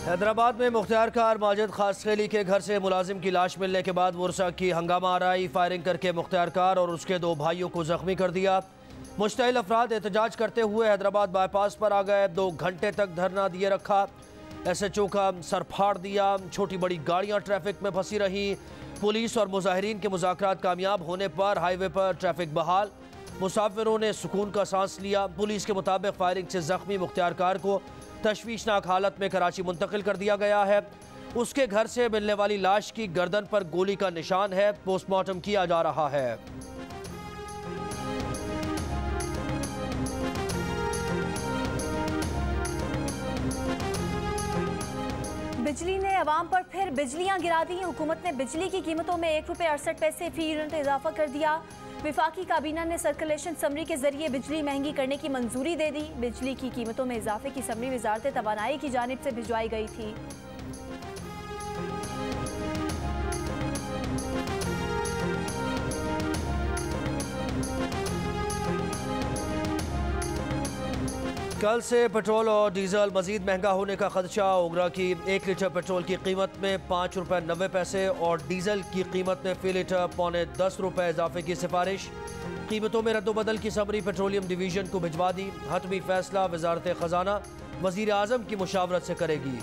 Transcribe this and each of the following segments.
हैदराबाद में मुख्तियार कार माजिद खासखेली के घर से मुलाजिम की लाश मिलने के बाद मुरसा की हंगामा आराई फायरिंग करके मुख्तियार कार और उसके दो भाइयों को जख्मी कर दिया। मुश्तइल अफराद एहतजाज करते हुए हैदराबाद बाईपास पर आ गए। 2 घंटे तक धरना दिए रखा। SHO का सर फाड़ दिया। छोटी बड़ी गाड़ियां ट्रैफिक में फंसी रहीं। पुलिस और मुजाहिरीन के मुज़ाकरात कामयाब होने पर हाईवे पर ट्रैफिक बहाल। मुसाफिरों ने सुकून का सांस लिया। पुलिस के मुताबिक फायरिंग से जख्मी मुख्तियार कार को तशवीशनाक हालत में कराची मुंतकिल कर दिया गया है। उसके घर से मिलने वाली लाश की गर्दन पर गोली का निशान है। पोस्टमार्टम किया जा रहा है। बिजली ने अवाम पर फिर बिजलियां गिरा दी। हुकूमत ने बिजली की कीमतों में ₹1.68 फी यूनिट इजाफा कर दिया। विफाकी काबीना ने सर्कुलेशन समरी के जरिए बिजली महंगी करने की मंजूरी दे दी। बिजली की कीमतों में इजाफे की समरी वजारत तवानाई की जानिब से भिजवाई गई थी। कल से पेट्रोल और डीजल मजीद महंगा होने का खदशा। ओगरा की 1 लीटर पेट्रोल की कीमत में ₹5.90 और डीजल की कीमत में फी लीटर ₹10.25 इजाफे की सिफारिश। कीमतों में रद्दोबदल की समरी पेट्रोलियम डिवीजन को भिजवा दी। हतमी फैसला वजारत खजाना वजीर आजम की मुशावरत से करेगी।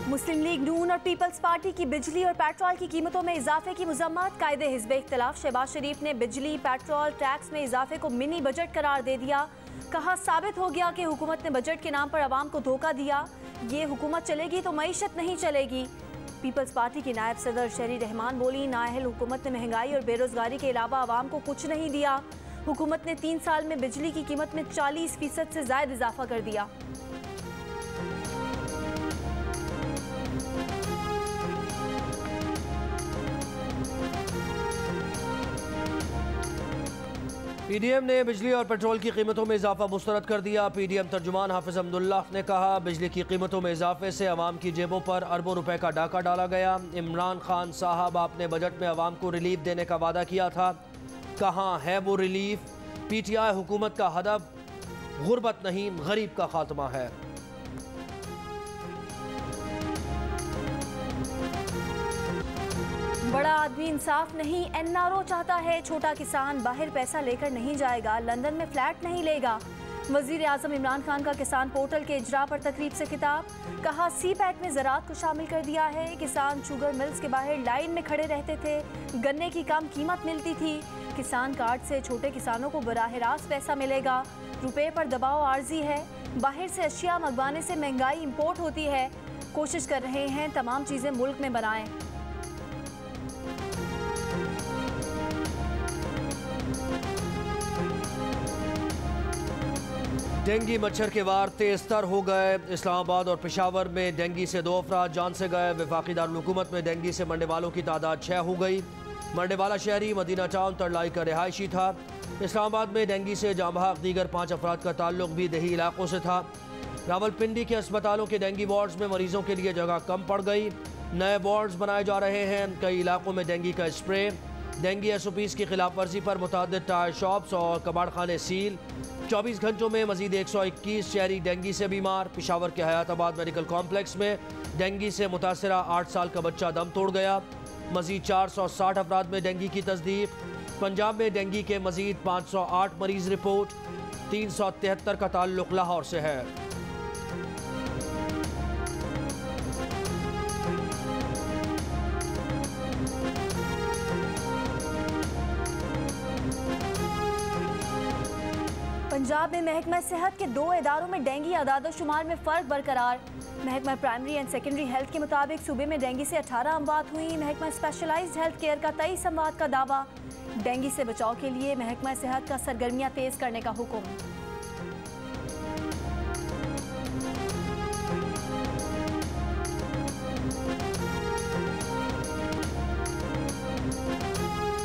मुस्लिम लीग नून और पीपल्स पार्टी की बिजली और पेट्रोल की कीमतों में इजाफे की मजम्मत। कायदे हिज़्ब इख्तिलाफ शहबाज शरीफ ने बिजली पेट्रोल टैक्स में इजाफे को मिनी बजट करार दे दिया। कहा साबित हो गया कि हुकूमत ने बजट के नाम पर आवाम को धोखा दिया। ये हुकूमत चलेगी तो मईशत नहीं चलेगी। पीपल्स पार्टी की नायब सदर शहरी रहमान बोली, नाअहल हुकूमत ने महंगाई और बेरोजगारी के अलावा आवाम को कुछ नहीं दिया। हुकूमत ने 3 साल में बिजली की कीमत में 40% से ज्यादा इजाफा कर दिया। PDM ने बिजली और पेट्रोल की कीमतों में इजाफा मुस्तरद कर दिया। PDM तर्जुमान हाफिज अब्दुल्ला ने कहा, बिजली की कीमतों में इजाफे से अवाम की जेबों पर अरबों रुपए का डाका डाला गया। इमरान खान साहब आपने बजट में अवाम को रिलीफ देने का वादा किया था, कहाँ है वो रिलीफ? PTI हुकूमत का हदफ गुर्बत नहीं गरीब का खात्मा है। बड़ा आदमी इंसाफ नहीं, NRO चाहता है छोटा किसान बाहर पैसा लेकर नहीं जाएगा, लंदन में फ्लैट नहीं लेगा। वजीर आजम इमरान खान का किसान पोर्टल के इजरा पर तकरीब से खिताब। कहा CPAT में ज़राअत को शामिल कर दिया है। किसान शुगर मिल्स के बाहर लाइन में खड़े रहते थे, गन्ने की कम कीमत मिलती थी। किसान कार्ड से छोटे किसानों को बराह रास्त पैसा मिलेगा। रुपये पर दबाव आर्जी है। बाहर से अशिया मंगवाने से महंगाई इम्पोर्ट होती है। कोशिश कर रहे हैं तमाम चीज़ें मुल्क में बनाएं। डेंगी मच्छर के वार तेज तर हो गए। इस्लामाबाद और पेशावर में डेंगी से 2 अफराद जान से गए। वफाकी दारुल हुकूमत में डेंगी से मरने वालों की तादाद 6 हो गई। मरने वाला शहरी मदीना टाउन तरलाई का रिहायशी था। इस्लामाबाद में डेंगी से जांबहक दीगर 5 अफराद का ताल्लुक भी दही इलाकों से था। रावलपिंडी के अस्पतालों के डेंगी वार्ड्स में मरीजों के लिए जगह कम पड़ गई। नए वार्ड्स बनाए जा रहे हैं। कई इलाकों में डेंगी का स्प्रे। डेंगी SOPs की खिलाफ वर्जी पर मुतअद्दिद टायर शॉप्स और कबाड़ खाने सील। 24 घंटों में मजीद 121 शहरी डेंगी से बीमार। पेशावर के हयाताबाद मेडिकल कॉम्प्लेक्स में डेंगी से मुतासरा 8 साल का बच्चा दम तोड़ गया। मजीद 460 अफराद में डेंगी की तस्दीक। पंजाब में डेंगी के मजीद 508 मरीज रिपोर्ट। 373 का ताल्लुक लाहौर से है। पंजाब में महकमा सेहत के 2 इदारों में डेंगी आदादोशुमार में फ़र्क बरकरार। महकमा प्राइमरी एंड सेकेंडरी हेल्थ के मुताबिक सूबे में डेंगी से 18 अमवात हुई। महकमा स्पेशलाइज्ड हेल्थ केयर का 23 अमवात का दावा। डेंगी से बचाव के लिए महकमा सेहत का सरगर्मियां तेज करने का हुक्म।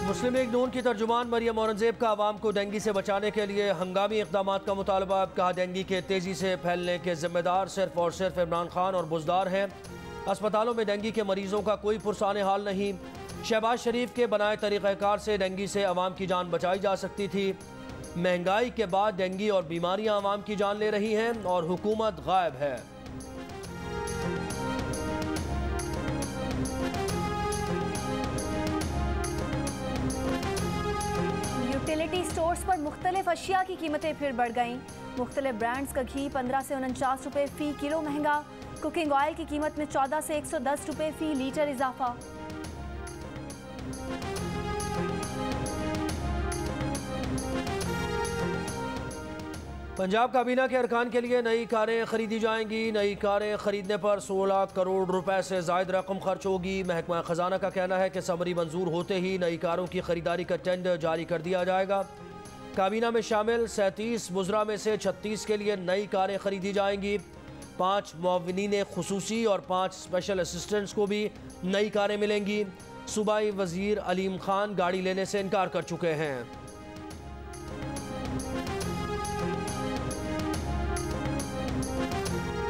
मुस्लिम लीग नून की तर्जुमान मरियम औरंगजेब का आवाम को डेंगी से बचाने के लिए हंगामी इक़दाम का मुतालबा। कहा, डेंगी के तेज़ी से फैलने के जिम्मेदार सिर्फ और सिर्फ इमरान खान और बुज़दार हैं। अस्पतालों में डेंगी के मरीजों का कोई पुरसाने हाल नहीं। शहबाज शरीफ के बनाए तरीक़ाकार से डेंगी से अवाम की जान बचाई जा सकती थी। महंगाई के बाद डेंगू और बीमारियां आवाम की जान ले रही हैं और हुकूमत गायब है। यूटिलिटी स्टोर्स पर मुख्तलिफ अशिया की कीमतें फिर बढ़ गईं। मुख्तलिफ ब्रांड्स का घी 15 से 49 रुपये फी किलो महंगा। कुकिंग ऑयल की कीमत में 14 से 110 रुपये फी लीटर इजाफा। पंजाब काबीना के अरकान के लिए नई कारें खरीदी जाएंगी। नई कारें खरीदने पर 16 करोड़ रुपए से जायद रकम खर्च होगी। महकमा खजाना का कहना है कि समरी मंजूर होते ही नई कारों की खरीदारी का टेंडर जारी कर दिया जाएगा। काबीना में शामिल 37 वुज़रा में से 36 के लिए नई कारें खरीदी जाएंगी। 5 मुअव्विनीन खुसूसी और 5 स्पेशल असिस्टेंट्स को भी नई कारें मिलेंगी। सूबाई वजीर अलीम खान गाड़ी लेने से इनकार कर चुके हैं।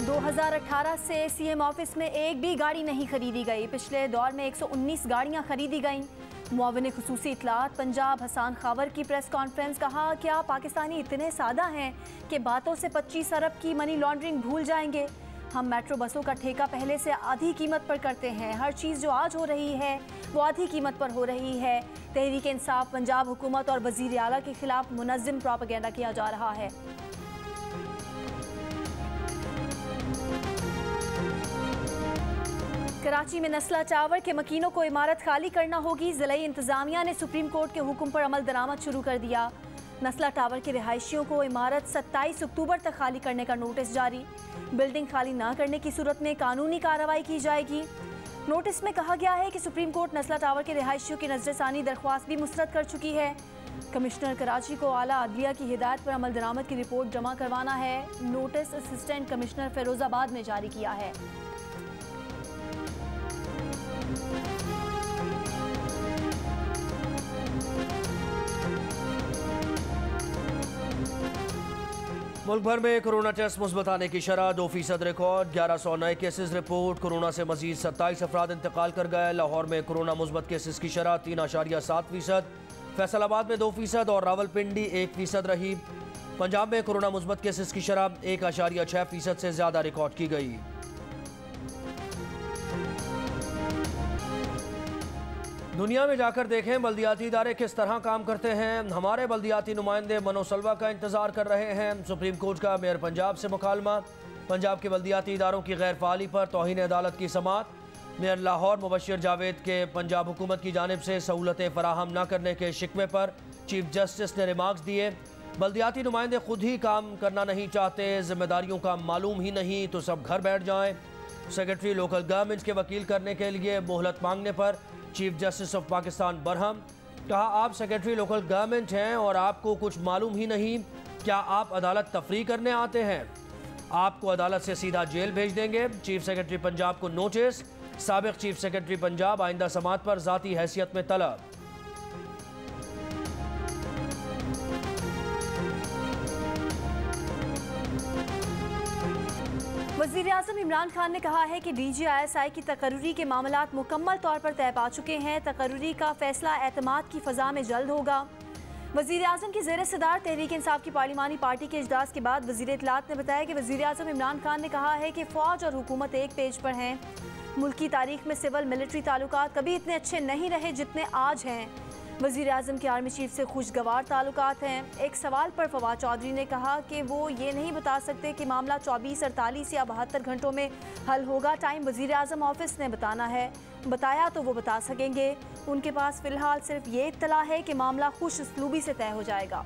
2018 से सीएम ऑफिस में एक भी गाड़ी नहीं खरीदी गई। पिछले दौर में 119 गाड़ियां खरीदी गईं। मुआविन खुसूसी इत्तलात पंजाब हसान खावर की प्रेस कॉन्फ्रेंस। कहा, क्या पाकिस्तानी इतने सादा हैं कि बातों से 25 अरब की मनी लॉन्ड्रिंग भूल जाएंगे। हम मेट्रो बसों का ठेका पहले से आधी कीमत पर करते हैं। हर चीज़ जो आज हो रही है वो आधी कीमत पर हो रही है। तहरीक इंसाफ पंजाब हुकूमत और वज़ीर आला के खिलाफ मुनज़्ज़म प्रोपेगेंडा किया जा रहा है। कराची में नस्ला टावर के मकीनों को इमारत खाली करना होगी। ज़िलाई इंतज़ामिया ने सुप्रीम कोर्ट के हुक्म पर अमल दरामद शुरू कर दिया। नस्ला टावर के रिहायशियों को इमारत 27 अक्टूबर तक खाली करने का नोटिस जारी। बिल्डिंग खाली ना करने की सूरत में कानूनी कार्रवाई की जाएगी। नोटिस में कहा गया है कि सुप्रीम कोर्ट नस्ला टावर के रिहायशियों की नजरसानी दरख्वास्त भी मुस्तरद कर चुकी है। कमिश्नर कराची को आला अदलिया की हिदायत पर अमल दरामद की रिपोर्ट जमा करवाना है। नोटिस असिस्टेंट कमिश्नर फिरोजाबाद ने जारी किया है। मुल्क भर में कोरोना टेस्ट मुस्बत आने की शरह 2% रिकॉर्ड। 1100 नए केसेस रिपोर्ट। कोरोना से मजीद 27 अफराद इंतकाल कर गए। लाहौर में कोरोना मुस्बत केसेस की शरह 3.7%। फैसलाबाद में 2% और रावलपिंडी 1% रही। पंजाब में कोरोना मुस्बत केसेस की शरह 1.6% से ज़्यादा रिकॉर्ड की गई। दुनिया में जाकर देखें बल्दियाती इदारे किस तरह काम करते हैं। हमारे बल्दियाती नुमाइंदे मनोसलवा का इंतजार कर रहे हैं। सुप्रीम कोर्ट का मेयर पंजाब से मुकालमा। पंजाब के बल्दियाती इदारों की गैर फ़ाली पर तौहीन अदालत की समाअत। मेयर लाहौर मुबश्शिर जावेद के पंजाब हुकूमत की जानिब से सहूलतें फराहम न करने के शिकवे पर चीफ जस्टिस ने रिमार्क्स दिए। बल्दियाती नुमाइंदे खुद ही काम करना नहीं चाहते, जिम्मेदारियों का मालूम ही नहीं तो सब घर बैठ जाएं। सेक्रेटरी लोकल गवर्नमेंट के वकील करने के लिए मोहलत मांगने पर chief justice of Pakistan Barham. कहा, आप सेक्रेटरी लोकल गवर्नमेंट हैं और आपको कुछ मालूम ही नहीं। क्या आप अदालत तफरीह करने आते हैं? आपको अदालत से सीधा जेल भेज देंगे। चीफ सेक्रेटरी पंजाब को नोटिस। साबिक चीफ सेक्रेटरी पंजाब आइंदा समाअत पर ज़ाती हैसियत में तलब। वज़ीर-ए-आज़म इमरान खान ने कहा है कि DGISI की तकर्री के मामलात मुकम्मल तौर पर तय पा चुके हैं। तकर्री का फैसला एतमाद की फ़ज़ा में जल्द होगा। वज़ीर-ए-आज़म की ज़ेर सदार तहरीक इंसाफ की पार्लिमानी पार्टी के इजलास के बाद वज़ीर इत्तलात ने बताया कि वज़ीर-ए-आज़म इमरान खान ने कहा है कि फ़ौज और हुकूमत एक पेज पर हैं। मुल्क की तारीख में सिविल मिलिट्री ताल्लुकात कभी इतने अच्छे नहीं रहे जितने आज हैं। वज़ीर-ए-आज़म के आर्मी चीफ से खुशगवार ताल्लुकात हैं। एक सवाल पर फवाद चौधरी ने कहा कि वो ये नहीं बता सकते कि मामला 24, 48 या 72 घंटों में हल होगा। टाइम वज़ीर-ए-आज़म ऑफिस ने बताना है। बताया तो वो बता सकेंगे। उनके पास फ़िलहाल सिर्फ ये इत्तला है कि मामला खुश उसलूबी से तय हो जाएगा।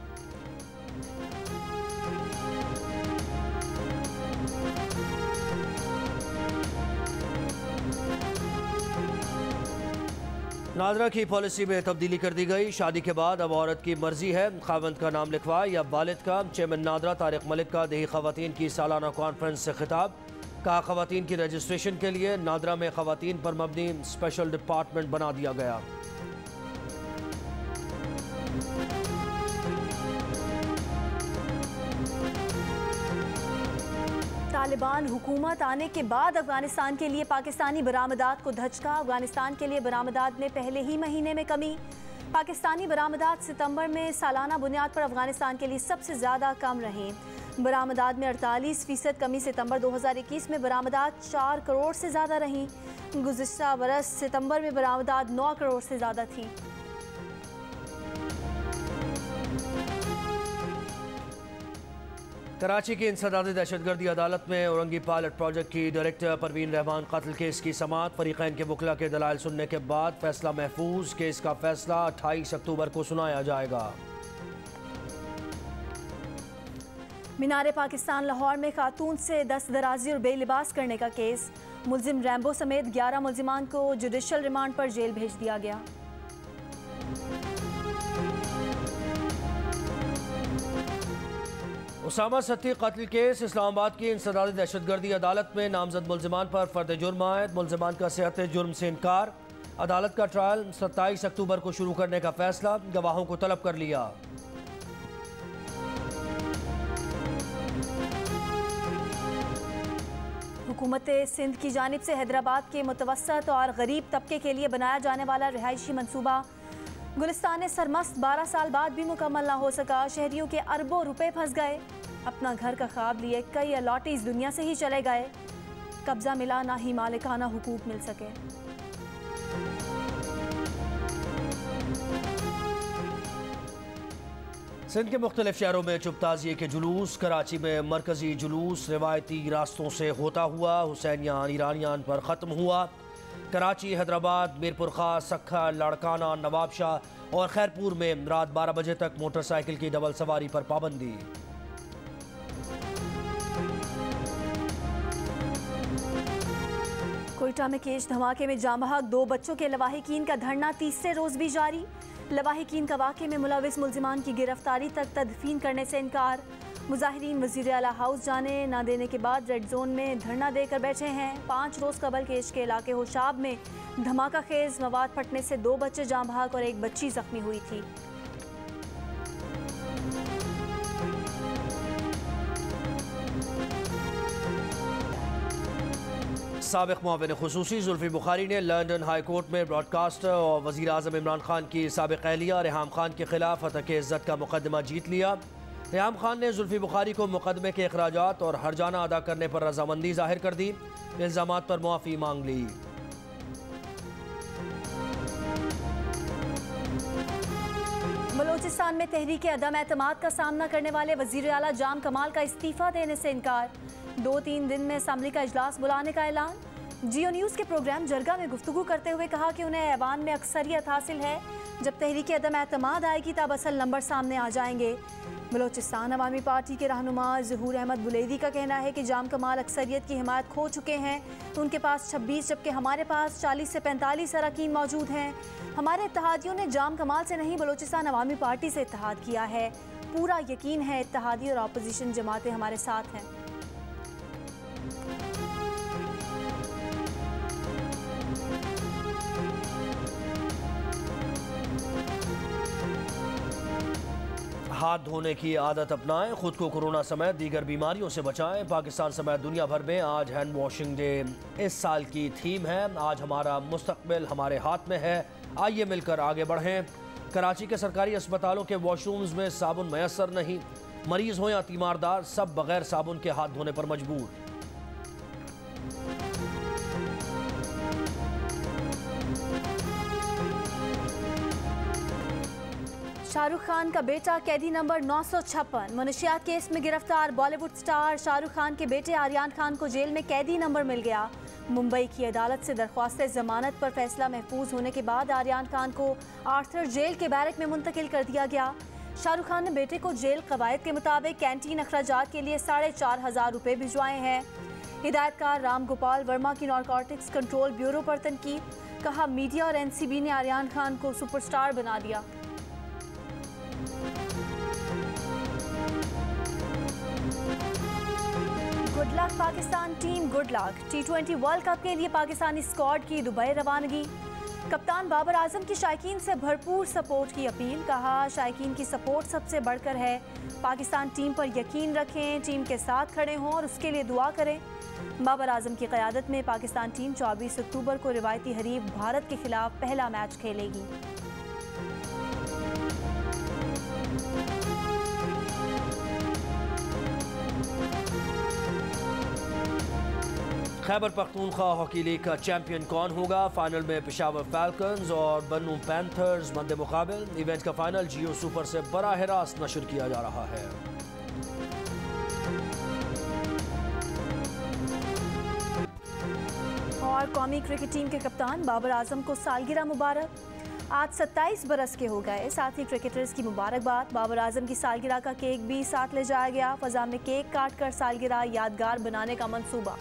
नादरा की पॉलिसी में तब्दीली कर दी गई। शादी के बाद अब औरत की मर्जी है खावंद का नाम लिखवाए या वालिद का। चेयरमैन नादरा तारिक मलिक का दही खवातीन की सालाना कॉन्फ्रेंस से खिताब। कहा, खवातीन की रजिस्ट्रेशन के लिए नादरा में खवातीन पर मबनी स्पेशल डिपार्टमेंट बना दिया गया। तालिबान हुकूमत आने के बाद अफगानिस्तान के लिए पाकिस्तानी बरामदात को धचका। अफगानिस्तान के लिए बरामदात में पहले ही महीने में कमी। पाकिस्तानी बरामदात सितंबर में सालाना बुनियाद पर अफगानिस्तान के लिए सबसे ज़्यादा कम रहीं। बरामदात में 48% कमी। सितंबर 2021 में बरामदात 4 करोड़ से ज़्यादा रहीं। गुज़िश्ता बरस सितंबर में बरामदात 9 करोड़ से ज़्यादा थी। कराची की इंसदादी दहशतगर्दी अदालत में औरंगी पायलट प्रोजेक्ट की डायरेक्टर परवीन रहमान कत्ल केस की समाअत। फरीकैन के वकला के दलाइल सुनने के बाद फैसला महफूज। केस का फैसला 28 अक्टूबर को सुनाया जाएगा। मीनार पाकिस्तान लाहौर में खातून से दस्तदराजी और बेलिबास करने का केस। मुलजिम रैम्बो समेत 11 मुलजिमान को जुडिशल रिमांड पर जेल भेज दिया गया। उसामा सत्ती कत्ल केस। इस्लामाबाद की इंसदादी दहशतगर्दी अदालत में नामजद मुलजिमान पर फर्द जुर्म आयद। मुलजिमान का सेहत जुर्म से इनकार। अदालत का ट्रायल 27 अक्टूबर को शुरू करने का फैसला। गवाहों को तलब कर लिया। हुकूमत सिंध की जानिब से हैदराबाद के मुतवस्सत और गरीब तबके के लिए बनाया जाने वाला रिहायशी मनसूबा गुलिस्तान सरमस्त 12 साल बाद भी मुकम्मल ना हो सका। शहरियों के अरबों रुपए फंस गए। अपना घर का ख्वाब लिए कई अलॉटी इस दुनिया से ही चले गए। कब्जा मिला ना ही मालिकाना हुकूक मिल सके। सिंध के मुख्तलिफ शहरों में चुप ताज़िये के जुलूस। कराची में मरकजी जुलूस रिवायती रास्तों से होता हुआ हुसैनियान ईरानियान पर ख़त्म हुआ। कराची, हैदराबाद, मीरपुर खास, सखा, लाड़काना, नवाबशाह और खैरपुर में रात 12 बजे तक मोटरसाइकिल की डबल सवारी पर पाबंदी। कोयटा में केश धमाके में जाँ बहक 2 बच्चों के लवाहिकीन का धरना तीसरे रोज भी जारी। लवाहिकीन का वाक़े में मुलविस मुलजिमान की गिरफ्तारी तक तदफीन करने से इनकार। मुजाहिरीन वज़ीर आला हाउस जाने ना देने के बाद रेड जोन में धरना देकर बैठे हैं। 5 रोज़ कबल केश के इलाके होशाब में धमाका खेज मवाद फटने से 2 बच्चे जाँ बहक और 1 बच्ची जख्मी हुई थी। साबिक़ मुआविन खुसूसी जुल्फ़ी बुखारी ने लंदन हाई कोर्ट में ब्रॉडकास्टर और वज़ीर आज़म इमरान खान की साबिक़ अहलिया रेहाम खान के खिलाफ हतक इज़्ज़त का मुकदमा जीत लिया। रेहाम खान ने जुल्फ़ी बुखारी को मुकदमे के अखराजात और हर्जाना अदा करने पर रजामंदी जाहिर कर दी। इल्ज़ामात पर मुआफ़ी मांग ली। बलोचिस्तान में तहरीक अदम एतमाद का सामना करने वाले वज़ीर आला जाम कमाल का इस्तीफ़ा देने से इनकार। 2-3 दिन में असम्बली का इजलास बुलाने का ऐलान। जियो न्यूज़ के प्रोग्राम जरगा में गुफ्तगू करते हुए कहा कि उन्हें ऐवान में अक्सरियत हासिल है। जब तहरीक अदम एतमाद आएगी तब असल नंबर सामने आ जाएंगे। बलोचिस्तान अवामी पार्टी के रहनुमा ज़हूर अहमद बुलेदी का कहना है कि जाम कमाल अक्सरियत की हिमायत खो चुके हैं। तो उनके पास 26 जबकि हमारे पास 40 से 45 अरकान मौजूद हैं। हमारे इत्तेहादियों ने जाम कमाल से नहीं बलोचिस्तान अवामी पार्टी से इत्तेहाद किया है। पूरा यकीन है इत्तेहादी और अपोजिशन जमातें हमारे साथ हैं। हाथ धोने की आदत अपनाएं, खुद को कोरोना समेत दीगर बीमारियों से बचाएं। पाकिस्तान समेत दुनिया भर में आज हैंड वॉशिंग डे इस साल की थीम है। आज हमारा मुस्तकबिल हमारे हाथ में है, आइए मिलकर आगे बढ़ें। कराची के सरकारी अस्पतालों के वॉशरूम्स में साबुन मैसर नहीं। मरीज हो या तीमारदार, सब बगैर साबुन के हाथ धोने पर मजबूर। शाहरुख खान का बेटा कैदी नंबर 956 मनशियात केस में गिरफ्तार। बॉलीवुड स्टार शाहरुख खान के बेटे आर्यन खान को जेल में कैदी नंबर मिल गया। मुंबई की अदालत से दरख्वास्त जमानत पर फैसला महफूज होने के बाद आर्यन खान को आर्थर जेल के बैरक में मुंतकिल कर दिया गया। शाहरुख खान ने बेटे को जेल कवायद के मुताबिक कैंटीन अखराजात के लिए 4,500 रुपये भिजवाए हैं। हिदायतकार राम गोपाल वर्मा की नारकोटिक्स कंट्रोल ब्यूरो पर तनकीद। कहा मीडिया और एनसीबी ने आर्यन खान को सुपरस्टार बना दिया। Good luck Pakistan team, good luck. T20 world cup के लिए पाकिस्तानी स्क्वाड की दुबई रवानगी। कप्तान बाबर आजम की शायकीन से भरपूर सपोर्ट की अपील। कहा शायकीन की सपोर्ट सबसे बढ़कर है। पाकिस्तान टीम पर यकीन रखें, टीम के साथ खड़े हों और उसके लिए दुआ करें। बाबर आजम की क़यादत में पाकिस्तान टीम 24 अक्टूबर को रिवायती हरीफ भारत के खिलाफ पहला मैच खेलेगी। खैबर पख्तूनख्वा हॉकी लीग का चैंपियन कौन होगा? फाइनल में पेशावर फैल्कन्स और बन्नू पैंथर्स मद्दे मुकाबिल। इवेंट का फाइनल जियो सुपर से बराह रास्त नशर किया जा रहा है। और कौमी क्रिकेट टीम के कप्तान बाबर आजम को सालगिरह मुबारक। आज 27 बरस के हो गए। साथ ही क्रिकेटर्स की मुबारकबाद। बाबर आजम की सालगिरह का केक भी साथ ले जाया गया। फजा में केक काट कर सालगिरह यादगार बनाने का मंसूबा।